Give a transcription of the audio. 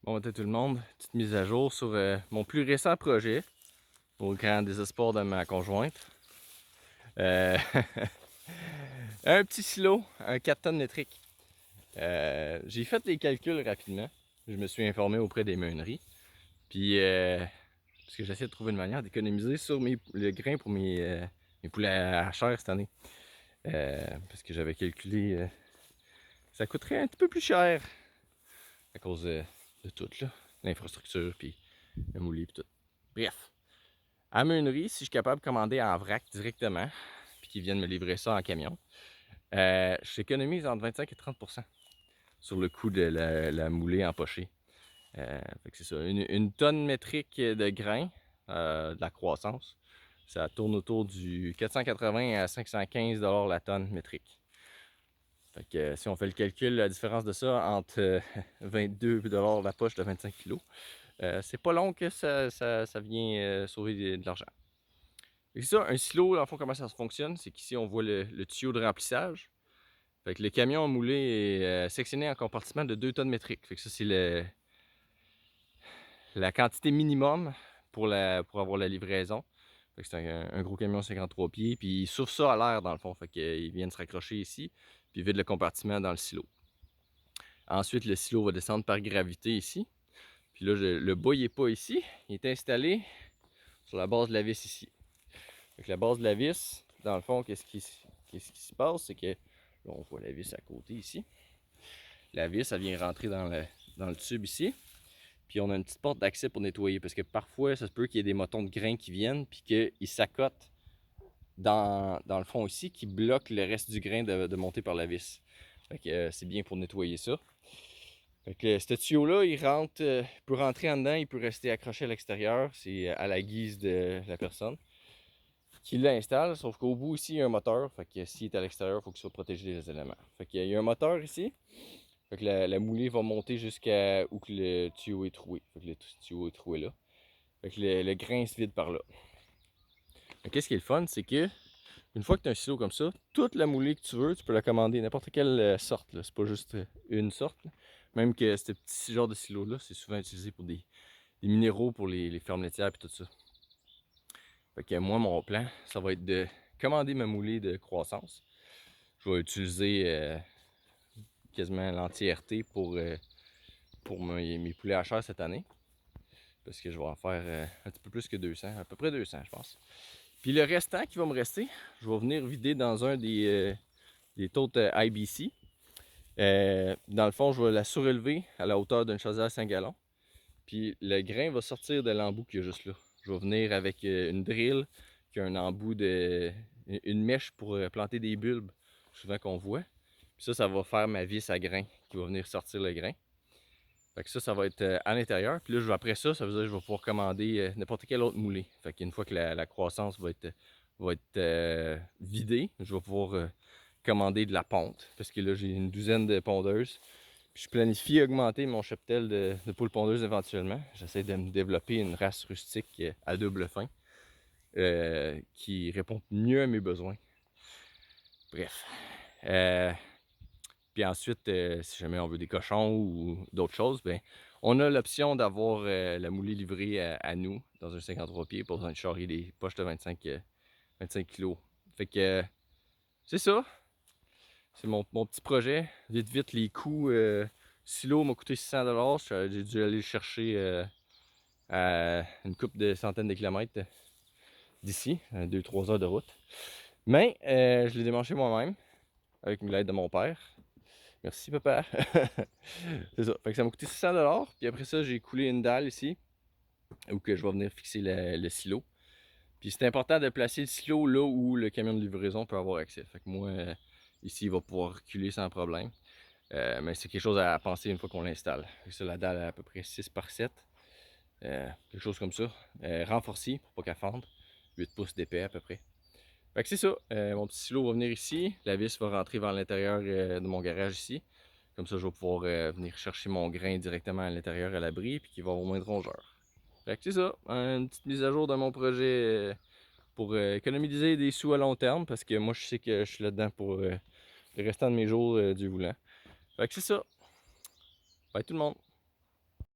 Bon matin tout le monde, petite mise à jour sur mon plus récent projet, au grand désespoir de ma conjointe. Euh, un petit silo, un 4 tonnes métriques. J'ai fait les calculs rapidement, je me suis informé auprès des meuneries, puis parce que j'essaie de trouver une manière d'économiser sur le grain pour mes poulets à chair cette année. Parce que j'avais calculé, ça coûterait un petit peu plus cher à cause de tout, là, l'infrastructure, puis le moulin, puis tout. Bref. À la meunerie, si je suis capable de commander en vrac directement, puis qu'ils viennent me livrer ça en camion, j'économise entre 25 et 30% sur le coût de la moulée empochée. Fait que c'est ça, une tonne métrique de grains, de la croissance, ça tourne autour du 480 à 515 $ la tonne métrique. Fait que si on fait le calcul, la différence de ça entre 22 $ la poche de 25 kg, c'est pas long que ça vient sauver de l'argent. C'est ça, un silo, dans le fond, comment ça fonctionne, c'est qu'ici, on voit le tuyau de remplissage. Fait que le camion moulé est sectionné en compartiments de 2 tonnes métriques. Fait que ça, c'est la quantité minimum pour avoir la livraison. Fait que c'est un gros camion 53 pieds, puis il souffle ça à l'air, dans le fond. Fait qu'il vient de se raccrocher ici, puis il vide le compartiment dans le silo. Ensuite, le silo va descendre par gravité ici. Puis là, le bas, il n'est pas ici. Il est installé sur la base de la vis ici. Avec la base de la vis, dans le fond, qu'est-ce qui se passe, c'est que là, on voit la vis à côté ici. La vis, elle vient rentrer dans le tube ici. Puis on a une petite porte d'accès pour nettoyer, parce que parfois, ça se peut qu'il y ait des motons de grains qui viennent, puis qu'ils s'accotent dans le fond ici, qui bloquent le reste du grain de monter par la vis. Fait que c'est bien pour nettoyer ça. Fait que ce tuyau-là, il peut rentrer en dedans, il peut rester accroché à l'extérieur. C'est à la guise de la personne qui l'installe, sauf qu'au bout ici, il y a un moteur. Fait que s'il est à l'extérieur, il faut qu'il soit protégé des éléments. Fait qu'il y a un moteur ici. Fait que la moulée va monter jusqu'à où que le tuyau est troué. Fait que le tuyau est troué là. Fait que le grain se vide par là. Qu'est-ce qui est le fun, c'est que une fois que tu as un silo comme ça, toute la moulée que tu veux, tu peux la commander n'importe quelle sorte. C'est pas juste une sorte. Là. Même que ce petit genre de silo-là, c'est souvent utilisé pour des minéraux pour les fermes laitières et tout ça. Fait que moi, mon plan, ça va être de commander ma moulée de croissance. Je vais utiliser quasiment l'entièreté pour mes poulets à chair cette année. Parce que je vais en faire un petit peu plus que 200, à peu près 200 je pense. Puis le restant qui va me rester, je vais venir vider dans un des totes IBC. Dans le fond, je vais la surélever à la hauteur d'une chaudière à 5 gallons. Puis le grain va sortir de l'embout qu'il y a juste là. Je vais venir avec une drill qui a un embout une mèche pour planter des bulbes, souvent qu'on voit. Puis ça va faire ma vis à grain qui va venir sortir le grain. Fait que ça va être à l'intérieur. Puis là, après ça, ça veut dire que je vais pouvoir commander n'importe quel autre moulé. Fait qu'une fois que la croissance va être vidée, je vais pouvoir commander de la ponte. Parce que là, j'ai une douzaine de pondeuses. Puis je planifie augmenter mon cheptel de poules pondeuses éventuellement. J'essaie de me développer une race rustique à double fin qui répond mieux à mes besoins. Bref. Puis ensuite, si jamais on veut des cochons ou d'autres choses, ben, on a l'option d'avoir la moulée livrée à nous dans un 53 pieds pour charger des poches de 25 kg. Fait que c'est ça. C'est mon petit projet. Vite, vite, les coûts. Silo m'a coûté 600 $. J'ai dû aller le chercher à une couple de centaines de kilomètres d'ici, 2-3 heures de route. Mais je l'ai démanché moi-même avec l'aide de mon père. Merci papa. C'est ça. Fait que ça m'a coûté 600 $. Puis après ça, j'ai coulé une dalle ici où que je vais venir fixer le silo. Puis c'est important de placer le silo là où le camion de livraison peut avoir accès. Fait que moi, ici, il va pouvoir reculer sans problème. Mais c'est quelque chose à penser une fois qu'on l'installe. Ça, la dalle est à peu près 6 par 7. Quelque chose comme ça. Renforcé pour pas qu'elle fende. 8 pouces d'épais à peu près. Fait que c'est ça. Mon petit silo va venir ici. La vis va rentrer vers l'intérieur de mon garage ici. Comme ça, je vais pouvoir venir chercher mon grain directement à l'intérieur à l'abri. Puis qu'il va avoir moins de rongeurs. Fait que c'est ça. Une petite mise à jour de mon projet pour économiser des sous à long terme. Parce que moi, je sais que je suis là-dedans pour le restant de mes jours du voulant. Fait que c'est ça. Bye tout le monde.